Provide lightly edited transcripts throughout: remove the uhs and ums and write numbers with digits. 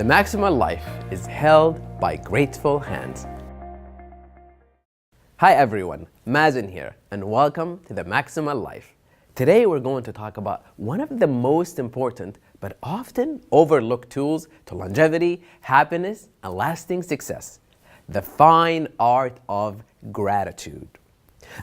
The Maximal Life is held by grateful hands. Hi everyone, Mazen here, and welcome to the Maximal Life. Today we're going to talk about one of the most important but often overlooked tools to longevity, happiness, and lasting success: the fine art of gratitude.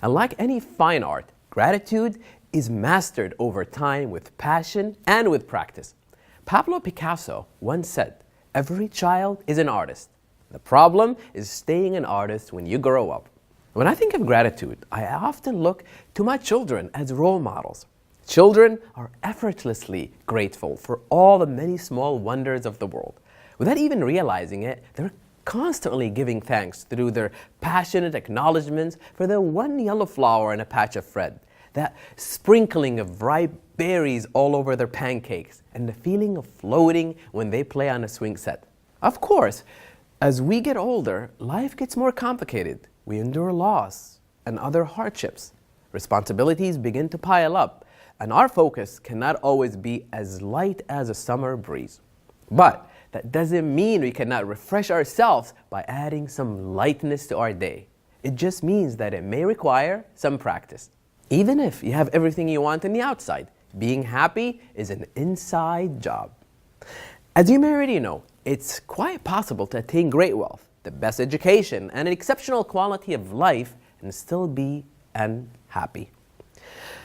And like any fine art, gratitude is mastered over time with passion and with practice. Pablo Picasso once said, "Every child is an artist. The problem is staying an artist when you grow up." When I think of gratitude, I often look to my children as role models. Children are effortlessly grateful for all the many small wonders of the world. Without even realizing it, they're constantly giving thanks through their passionate acknowledgments for the one yellow flower in a patch of red, that sprinkling of ripe berries all over their pancakes, and the feeling of floating when they play on a swing set. Of course, as we get older, life gets more complicated. We endure loss and other hardships. Responsibilities begin to pile up, and our focus cannot always be as light as a summer breeze. But that doesn't mean we cannot refresh ourselves by adding some lightness to our day. It just means that it may require some practice. Even if you have everything you want on the outside, being happy is an inside job. As you may already know, it's quite possible to attain great wealth, the best education, and an exceptional quality of life and still be unhappy.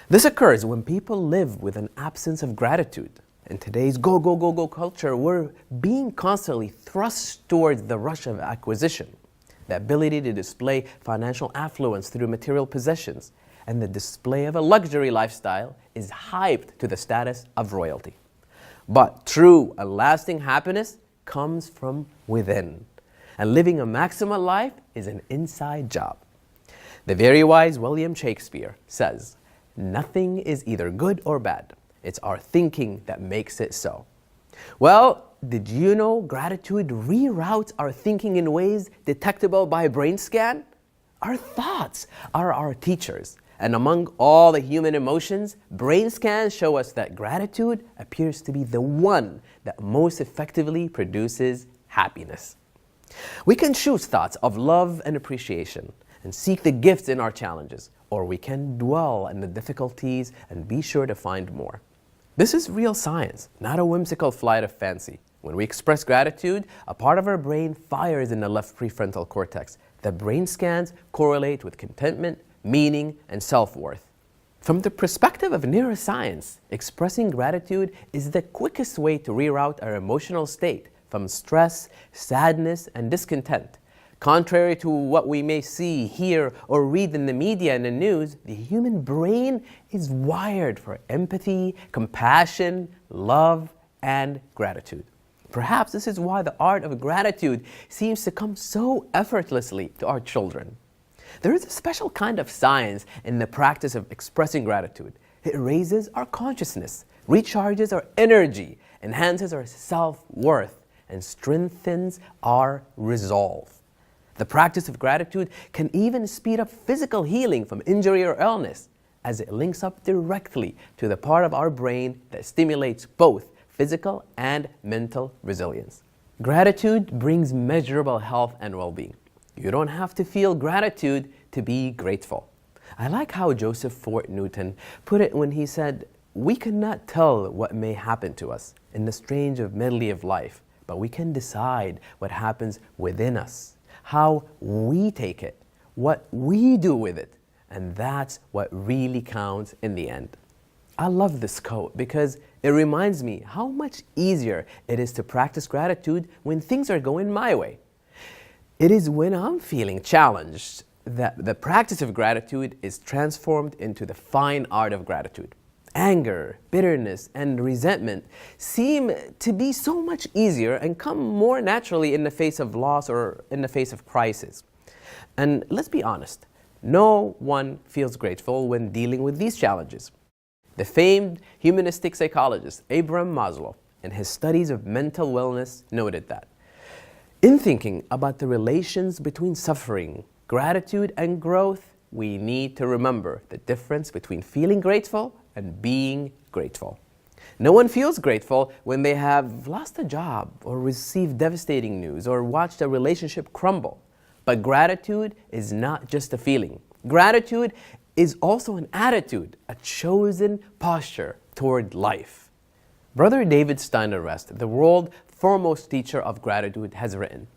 This occurs when people live with an absence of gratitude. In today's go, go, go, go culture, we're being constantly thrust towards the rush of acquisition, the ability to display financial affluence through material possessions, and the display of a luxury lifestyle is hyped to the status of royalty. But true and lasting happiness comes from within. And living a maximal life is an inside job. The very wise William Shakespeare says, "Nothing is either good or bad. It's our thinking that makes it so." Well, did you know gratitude reroutes our thinking in ways detectable by a brain scan? Our thoughts are our teachers. And among all the human emotions, brain scans show us that gratitude appears to be the one that most effectively produces happiness. We can choose thoughts of love and appreciation and seek the gifts in our challenges, or we can dwell on the difficulties and be sure to find more. This is real science, not a whimsical flight of fancy. When we express gratitude, a part of our brain fires in the left prefrontal cortex. The brain scans correlate with contentment, meaning, and self-worth. From the perspective of neuroscience, expressing gratitude is the quickest way to reroute our emotional state from stress, sadness, and discontent. Contrary to what we may see, hear, or read in the media and the news, the human brain is wired for empathy, compassion, love, and gratitude. Perhaps this is why the art of gratitude seems to come so effortlessly to our children. There is a special kind of science in the practice of expressing gratitude. It raises our consciousness, recharges our energy, enhances our self-worth, and strengthens our resolve. The practice of gratitude can even speed up physical healing from injury or illness, as it links up directly to the part of our brain that stimulates both physical and mental resilience. Gratitude brings measurable health and well-being. You don't have to feel gratitude to be grateful. I like how Joseph Fort Newton put it when he said, "We cannot tell what may happen to us in the strange medley of life, but we can decide what happens within us, how we take it, what we do with it, and that's what really counts in the end." I love this quote because it reminds me how much easier it is to practice gratitude when things are going my way. It is when I'm feeling challenged that the practice of gratitude is transformed into the fine art of gratitude. Anger, bitterness, and resentment seem to be so much easier and come more naturally in the face of loss or in the face of crisis. And let's be honest, no one feels grateful when dealing with these challenges. The famed humanistic psychologist Abraham Maslow, in his studies of mental wellness, noted that in thinking about the relations between suffering, gratitude, and growth, we need to remember the difference between feeling grateful and being grateful. No one feels grateful when they have lost a job or received devastating news or watched a relationship crumble. But gratitude is not just a feeling. Gratitude is also an attitude, a chosen posture toward life. Brother David Steiner Rest, the world's foremost teacher of gratitude, has written,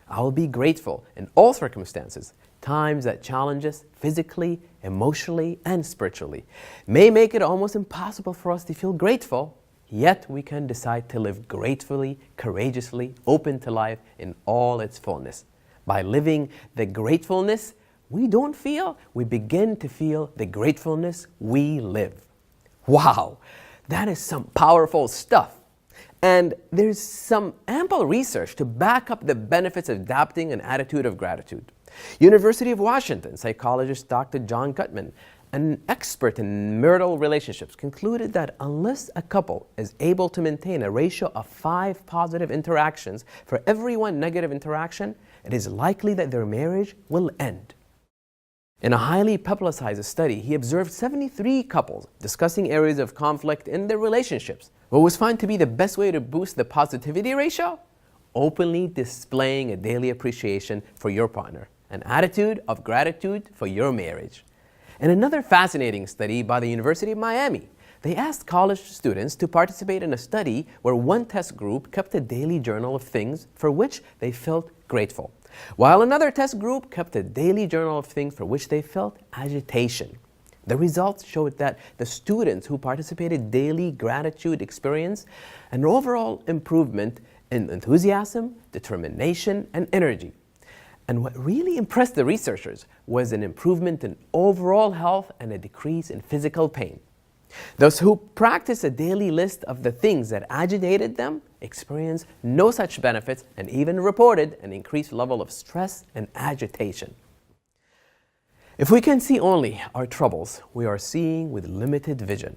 "I will be grateful in all circumstances. Times that challenge us physically, emotionally, and spiritually may make it almost impossible for us to feel grateful, yet we can decide to live gratefully, courageously, open to life in all its fullness. By living the gratefulness we don't feel, we begin to feel the gratefulness we live." Wow, that is some powerful stuff. And there's some ample research to back up the benefits of adopting an attitude of gratitude. University of Washington psychologist Dr. John Gottman, an expert in marital relationships, concluded that unless a couple is able to maintain a ratio of 5 positive interactions for every 1 negative interaction, it is likely that their marriage will end. In a highly publicized study, he observed 73 couples discussing areas of conflict in their relationships. What was found to be the best way to boost the positivity ratio? Openly displaying a daily appreciation for your partner, an attitude of gratitude for your marriage. In another fascinating study by the University of Miami, they asked college students to participate in a study where one test group kept a daily journal of things for which they felt grateful, while another test group kept a daily journal of things for which they felt agitation. The results showed that the students who participated daily gratitude experienced an overall improvement in enthusiasm, determination, and energy. And what really impressed the researchers was an improvement in overall health and a decrease in physical pain. Those who practiced a daily list of the things that agitated them experienced no such benefits and even reported an increased level of stress and agitation. If we can see only our troubles, we are seeing with limited vision.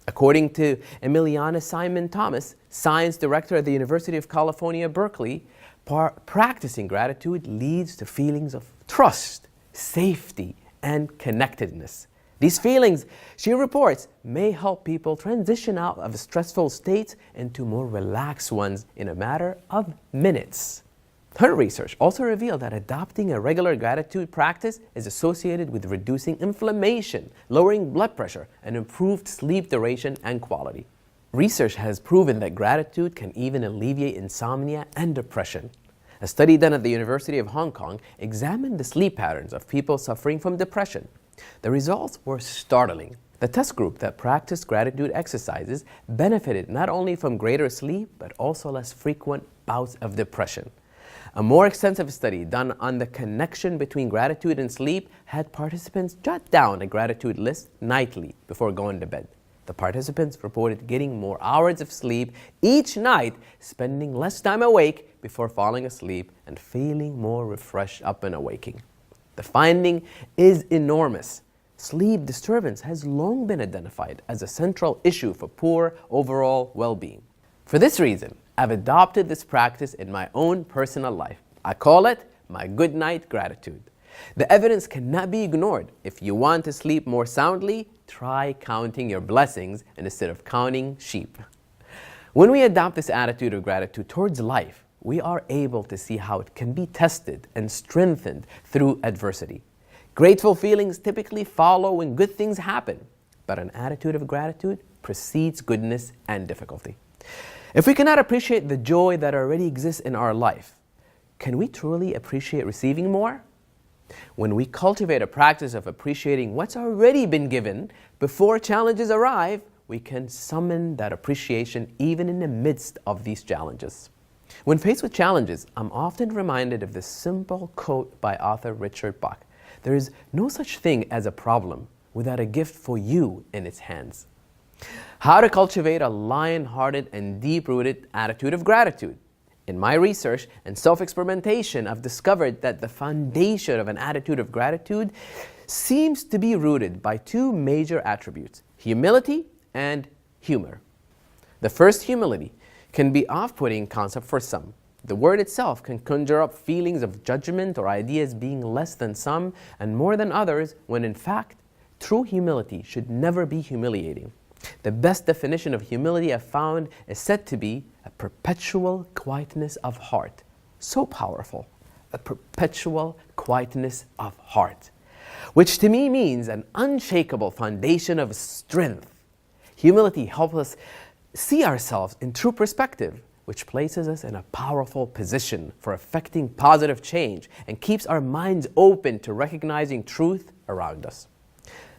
According to Emiliana Simon Thomas, science director at the University of California, Berkeley, practicing gratitude leads to feelings of trust, safety, and connectedness. These feelings, she reports, may help people transition out of stressful states into more relaxed ones in a matter of minutes. Her research also revealed that adopting a regular gratitude practice is associated with reducing inflammation, lowering blood pressure, and improved sleep duration and quality. Research has proven that gratitude can even alleviate insomnia and depression. A study done at the University of Hong Kong examined the sleep patterns of people suffering from depression. The results were startling. The test group that practiced gratitude exercises benefited not only from greater sleep, but also less frequent bouts of depression. A more extensive study done on the connection between gratitude and sleep had participants jot down a gratitude list nightly before going to bed. The participants reported getting more hours of sleep each night, spending less time awake before falling asleep, and feeling more refreshed upon awaking. The finding is enormous. Sleep disturbance has long been identified as a central issue for poor overall well-being. For this reason, I've adopted this practice in my own personal life. I call it my good night gratitude. The evidence cannot be ignored. If you want to sleep more soundly, try counting your blessings instead of counting sheep. When we adopt this attitude of gratitude towards life, we are able to see how it can be tested and strengthened through adversity. Grateful feelings typically follow when good things happen, but an attitude of gratitude precedes goodness and difficulty. If we cannot appreciate the joy that already exists in our life, can we truly appreciate receiving more? When we cultivate a practice of appreciating what's already been given before challenges arrive, we can summon that appreciation even in the midst of these challenges. When faced with challenges, I'm often reminded of this simple quote by author Richard Bach. There is no such thing as a problem without a gift for you in its hands. How to cultivate a lion-hearted and deep-rooted attitude of gratitude. In my research and self-experimentation, I've discovered that the foundation of an attitude of gratitude seems to be rooted by 2 major attributes: humility and humor. The first, humility, can be off-putting concept for some. The word itself can conjure up feelings of judgment or ideas being less than some and more than others, when in fact, true humility should never be humiliating. The best definition of humility I've found is said to be a perpetual quietness of heart. So powerful. A perpetual quietness of heart, which to me means an unshakable foundation of strength. Humility helps us see ourselves in true perspective, which places us in a powerful position for effecting positive change and keeps our minds open to recognizing truth around us.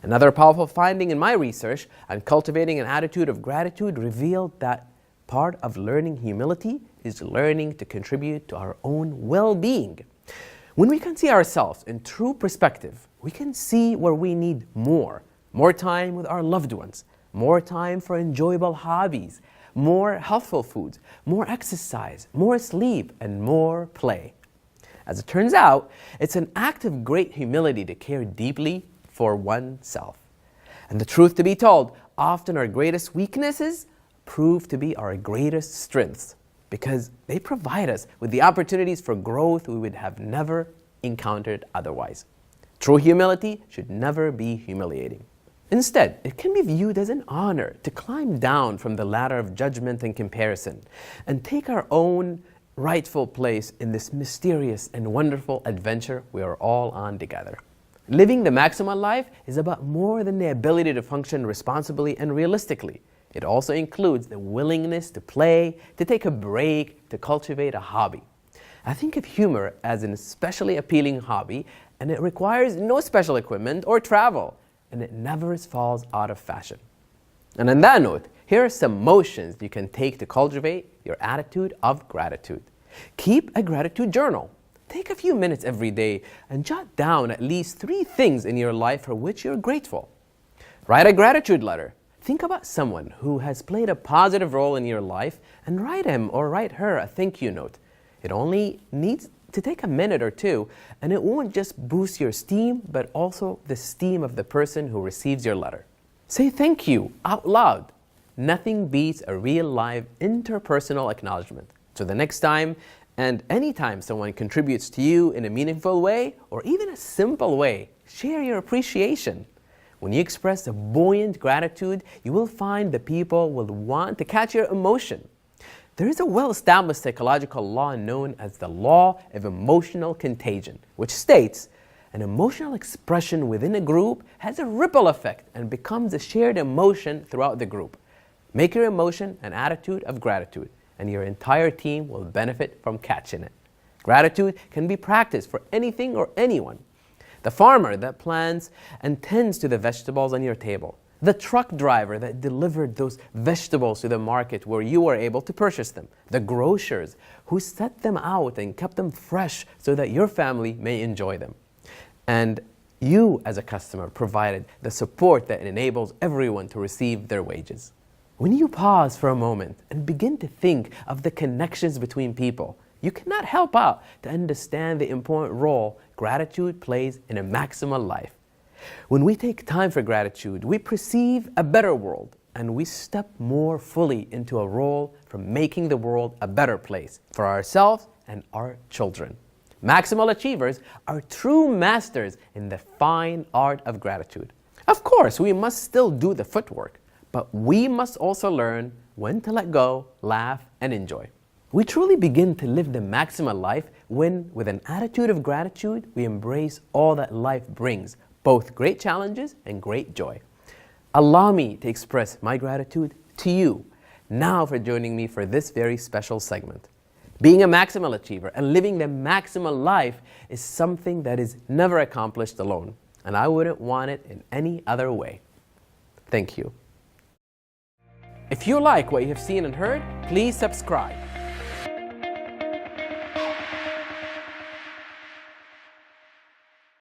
Another powerful finding in my research on cultivating an attitude of gratitude revealed that part of learning humility is learning to contribute to our own well-being. When we can see ourselves in true perspective, we can see where we need more time with our loved ones, more time for enjoyable hobbies, more healthful foods, more exercise, more sleep, and more play. As it turns out, it's an act of great humility to care deeply for oneself. And the truth to be told, often our greatest weaknesses prove to be our greatest strengths because they provide us with the opportunities for growth we would have never encountered otherwise. True humility should never be humiliating. Instead, it can be viewed as an honor to climb down from the ladder of judgment and comparison and take our own rightful place in this mysterious and wonderful adventure we are all on together. Living the maximal life is about more than the ability to function responsibly and realistically. It also includes the willingness to play, to take a break, to cultivate a hobby. I think of humor as an especially appealing hobby, and it requires no special equipment or travel, and it never falls out of fashion. And on that note, here are some motions you can take to cultivate your attitude of gratitude. Keep a gratitude journal. Take a few minutes every day and jot down at least 3 things in your life for which you're grateful. Write a gratitude letter. Think about someone who has played a positive role in your life and write him or write her a thank you note. It only needs to take a minute or 2, and it won't just boost your esteem, but also the esteem of the person who receives your letter. Say thank you out loud. Nothing beats a real live interpersonal acknowledgement. So the next time and anytime someone contributes to you in a meaningful way or even a simple way, share your appreciation. When you express a buoyant gratitude, you will find that people will want to catch your emotion. There is a well-established psychological law known as the law of emotional contagion, which states an emotional expression within a group has a ripple effect and becomes a shared emotion throughout the group. Make your emotion an attitude of gratitude, and your entire team will benefit from catching it. Gratitude can be practiced for anything or anyone. The farmer that plants and tends to the vegetables on your table. The truck driver that delivered those vegetables to the market where you were able to purchase them. The grocers who set them out and kept them fresh so that your family may enjoy them. And you as a customer provided the support that enables everyone to receive their wages. When you pause for a moment and begin to think of the connections between people, you cannot help out to understand the important role gratitude plays in a maximal life. When we take time for gratitude, we perceive a better world, and we step more fully into a role for making the world a better place for ourselves and our children. Maximal Achievers are true masters in the fine art of gratitude. Of course, we must still do the footwork, but we must also learn when to let go, laugh, and enjoy. We truly begin to live the maximal life when, with an attitude of gratitude, we embrace all that life brings, both great challenges and great joy. Allow me to express my gratitude to you now for joining me for this very special segment. Being a maximal achiever and living the maximal life is something that is never accomplished alone, and I wouldn't want it in any other way. Thank you. If you like what you have seen and heard, please subscribe.